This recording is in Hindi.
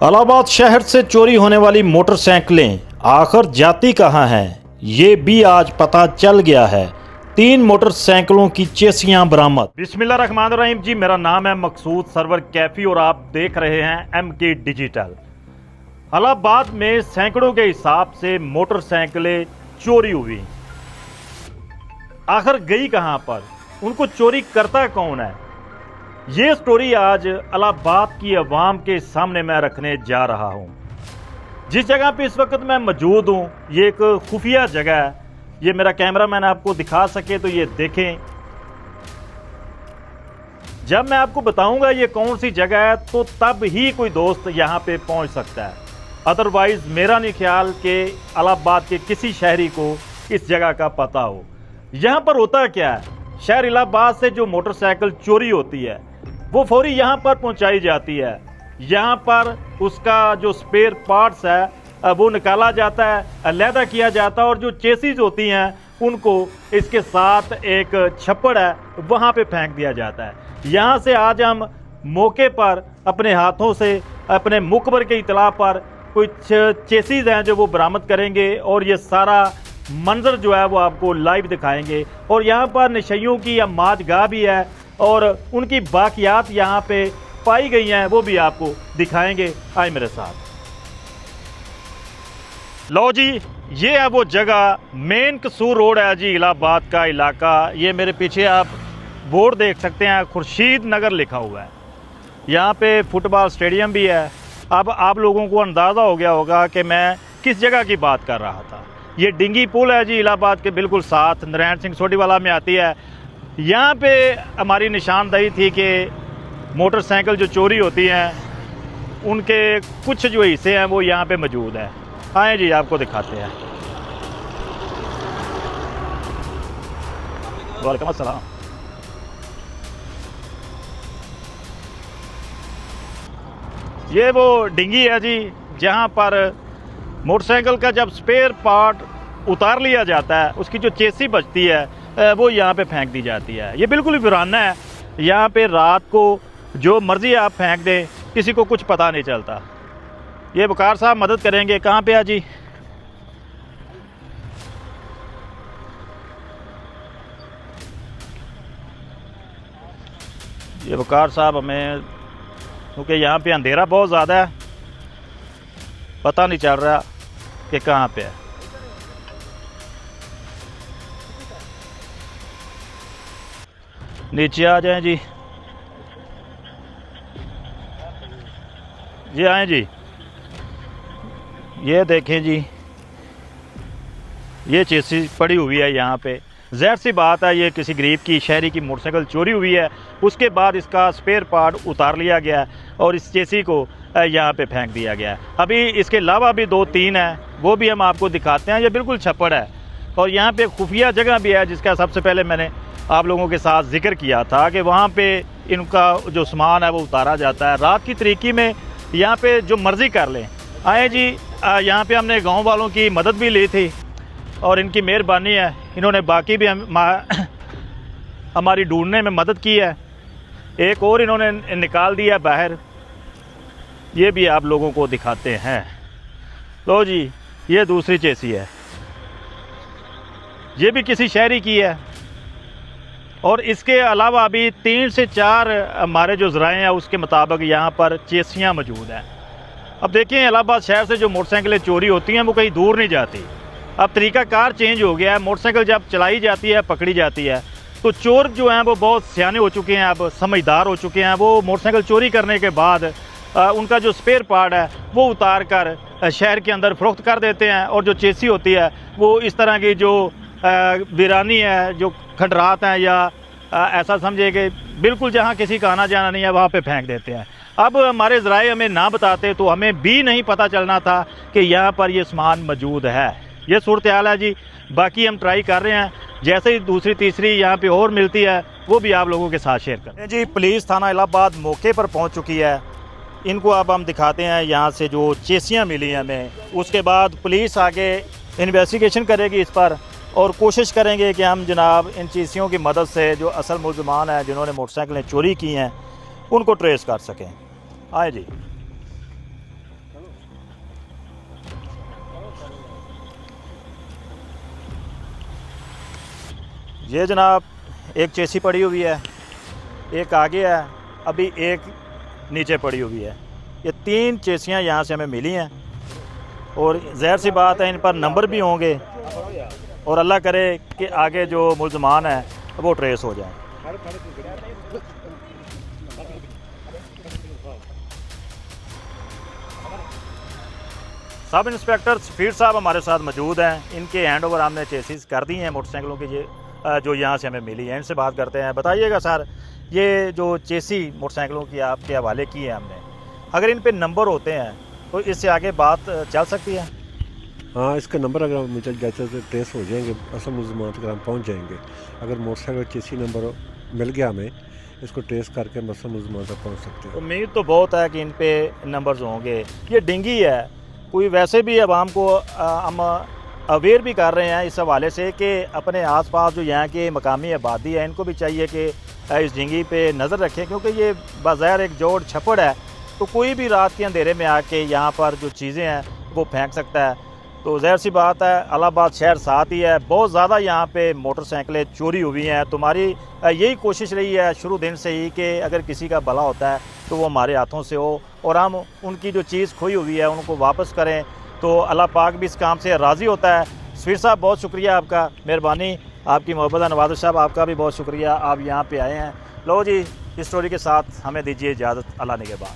इलाहाबाद शहर से चोरी होने वाली मोटरसाइकिलें आखिर जाती कहां हैं, ये भी आज पता चल गया है। 3 मोटरसाइकिलों की चेसियां बरामद। बिस्मिल्लाहिर्रहमानिर्रहीम जी, मेरा नाम है मकसूद सरवर कैफी और आप देख रहे हैं MK डिजिटल। इलाहाबाद में सैकड़ों के हिसाब से मोटरसाइकिलें चोरी हुई, आखिर गई कहां पर, उनको चोरी करता कौन है, ये स्टोरी आज इलाहाबाद की अवाम के सामने मैं रखने जा रहा हूं। जिस जगह पे इस वक्त मैं मौजूद हूं, ये एक खुफिया जगह है। ये मेरा कैमरामैन आपको दिखा सके तो ये देखें। जब मैं आपको बताऊंगा ये कौन सी जगह है तो तब ही कोई दोस्त यहां पे पहुंच सकता है, अदरवाइज मेरा नहीं ख्याल कि इलाहाबाद के किसी शहरी को इस जगह का पता हो। यहां पर होता क्या है, शहर इलाहाबाद से जो मोटरसाइकिल चोरी होती है वो फौरी यहाँ पर पहुँचाई जाती है। यहाँ पर उसका जो स्पेयर पार्ट्स है वो निकाला जाता है, अलहदा किया जाता है और जो चेसिस होती हैं उनको इसके साथ एक छप्पड़ है वहाँ पे फेंक दिया जाता है। यहाँ से आज हम मौके पर अपने हाथों से अपने मुखबर के इतला पर कुछ चेसिस हैं जो वो बरामद करेंगे और ये सारा मंजर जो है वो आपको लाइव दिखाएंगे। और यहाँ पर नशइयों की मादगाह भी है और उनकी बाकियात यहाँ पे पाई गई हैं, वो भी आपको दिखाएंगे। आए मेरे साथ। लो जी, ये है वो जगह, मेन कसूर रोड है जी, इलाहाबाद का इलाका। ये मेरे पीछे आप बोर्ड देख सकते हैं, खुर्शीद नगर लिखा हुआ है। यहाँ पे फुटबॉल स्टेडियम भी है। अब आप लोगों को अंदाज़ा हो गया होगा कि मैं किस जगह की बात कर रहा था। ये डिंगी पुल है जी, इलाहाबाद के बिल्कुल साथ नारायण सिंह सोडीवाला में आती है। यहाँ पे हमारी निशानदेही थी कि मोटरसाइकिल जो चोरी होती हैं उनके कुछ जो हिस्से हैं वो यहाँ पे मौजूद है। आए जी, आपको दिखाते हैं। वालेकुम अस्सलाम। ये वो डिंगी है जी, जहाँ पर मोटरसाइकिल का जब स्पेयर पार्ट उतार लिया जाता है उसकी जो चेसी बचती है वो यहाँ पे फेंक दी जाती है। ये बिल्कुल वीराना है। यहाँ पे रात को जो मर्जी आप फेंक दें, किसी को कुछ पता नहीं चलता। ये वकार साहब मदद करेंगे। कहाँ पे है जी? ये वकार साहब हमें, क्योंकि यहाँ पे अंधेरा बहुत ज़्यादा है, पता नहीं चल रहा कि कहाँ पे है। नीचे आ जाएं जी। जी आए जी। ये देखें जी, ये चेसी पड़ी हुई है यहाँ पे। ज़ाहिर सी बात है, ये किसी गरीब की शहरी की मोटरसाइकिल चोरी हुई है, उसके बाद इसका स्पेयर पार्ट उतार लिया गया है और इस चेसी को यहाँ पे फेंक दिया गया है। अभी इसके अलावा भी 2-3 हैं, वो भी हम आपको दिखाते हैं। ये बिल्कुल छप्पड़ है और यहाँ पे खुफिया जगह भी है, जिसका सबसे पहले मैंने आप लोगों के साथ जिक्र किया था कि वहाँ पे इनका जो सामान है वो उतारा जाता है। रात की तरीकी में यहाँ पे जो मर्ज़ी कर लें। आए जी, यहाँ पे हमने गांव वालों की मदद भी ली थी और इनकी मेहरबानी है, इन्होंने बाकी भी हमारी ढूंढने में मदद की है। एक और इन्होंने निकाल दिया बाहर, ये भी आप लोगों को दिखाते हैं। लो जी, ये दूसरी चेसी है, ये भी किसी शहरी की है। और इसके अलावा अभी 3 से 4 हमारे जो ज़राए हैं उसके मुताबिक यहाँ पर चेसियाँ मौजूद हैं। अब देखें, इलाहाबाद शहर से जो मोटरसाइकिलें चोरी होती हैं वो कहीं दूर नहीं जाती। अब तरीक़ाकार चेंज हो गया है। मोटरसाइकिल जब चलाई जाती है, पकड़ी जाती है, तो चोर जो हैं वो बहुत सियाने हो चुके हैं, अब समझदार हो चुके हैं। वो मोटरसाइकिल चोरी करने के बाद उनका जो स्पेयर पार्ट है वो उतार कर शहर के अंदर फ़रोख्त कर देते हैं। और जो चेसी होती है वो इस तरह की जो वीरानी है, जो खंडरात हैं, या ऐसा समझे कि बिल्कुल जहाँ किसी का आना जाना नहीं है वहाँ पे फेंक देते हैं। अब हमारे ज़राए हमें ना बताते तो हमें भी नहीं पता चलना था कि यहाँ पर ये सामान मौजूद है। ये सूरत हाल है जी। बाकी हम ट्राई कर रहे हैं, जैसे ही दूसरी तीसरी यहाँ पे और मिलती है वो भी आप लोगों के साथ शेयर करें जी। पुलिस थाना इलाहाबाद मौके पर पहुँच चुकी है। इनको अब हम दिखाते हैं यहाँ से जो चेसियाँ मिली हैं हमें। उसके बाद पुलिस आगे इन्वेस्टिगेशन करेगी इस पर और कोशिश करेंगे कि हम जनाब इन चेसियों की मदद से जो असल मुल्ज़िमान हैं जिन्होंने मोटरसाइकिलें चोरी की हैं उनको ट्रेस कर सकें। आए जी। ये जनाब एक चेसी पड़ी हुई है, एक आगे है, अभी एक नीचे पड़ी हुई है। ये 3 चेसियाँ यहाँ से हमें मिली हैं और ज़ाहिर सी बात है इन पर नंबर भी होंगे और अल्लाह करे कि आगे जो मुल्ज़मान है वो ट्रेस हो जाए। सब इंस्पेक्टर सफ़ीर साहब हमारे साथ मौजूद हैं। इनके हैंड ओवर हमने चेसिस कर दी हैं मोटरसाइकिलों की, ये जो यहाँ से हमें मिली है। इनसे बात करते हैं। बताइएगा सर, ये जो चेसी मोटरसाइकिलों की आपके हवाले की है हमने, अगर इन पे नंबर होते हैं तो इससे आगे बात चल सकती है? हाँ, इसका नंबर अगर मिल जाता है तो ट्रेस हो जाएंगे, असल मुल्ज़मान तक हम पहुँच जाएंगे। अगर मोटरसाइकिल चेसी नंबर मिल गया हमें, इसको ट्रेस करके हम असल मुल्ज़मान तक पहुँच सकते हैं। उम्मीद तो बहुत है कि इन पे नंबर्स होंगे। ये डिंगी है, कोई वैसे भी आवाम को हम अवेयर भी कर रहे हैं इस हवाले से कि अपने आसपास जो यहाँ की मकामी आबादी है इनको भी चाहिए कि इस डिंगी पे नज़र रखें, क्योंकि ये बाज़ाहिर एक जोड़ छप्पड़ है, तो कोई भी रात के अंधेरे में आके यहाँ पर जो चीज़ें हैं वो फेंक सकता है। तो ज़ाहिर सी बात है, इलाहाबाद शहर साथ ही है, बहुत ज़्यादा यहाँ पे मोटरसाइकिलें चोरी हुई हैं। तुम्हारी यही कोशिश रही है शुरू दिन से ही कि अगर किसी का भला होता है तो वो हमारे हाथों से हो और हम उनकी जो चीज़ खोई हुई है उनको वापस करें, तो अल्लाह पाक भी इस काम से राज़ी होता है। सफ़ीर साहब बहुत शुक्रिया आपका, मेहरबानी, आपकी मोहब्बत। नवाज़ साहब आपका भी बहुत शुक्रिया, आप यहाँ पे आए हैं। लो जी, इस स्टोरी के साथ हमें दीजिए इजाज़त। अल्लाह ने के बाद।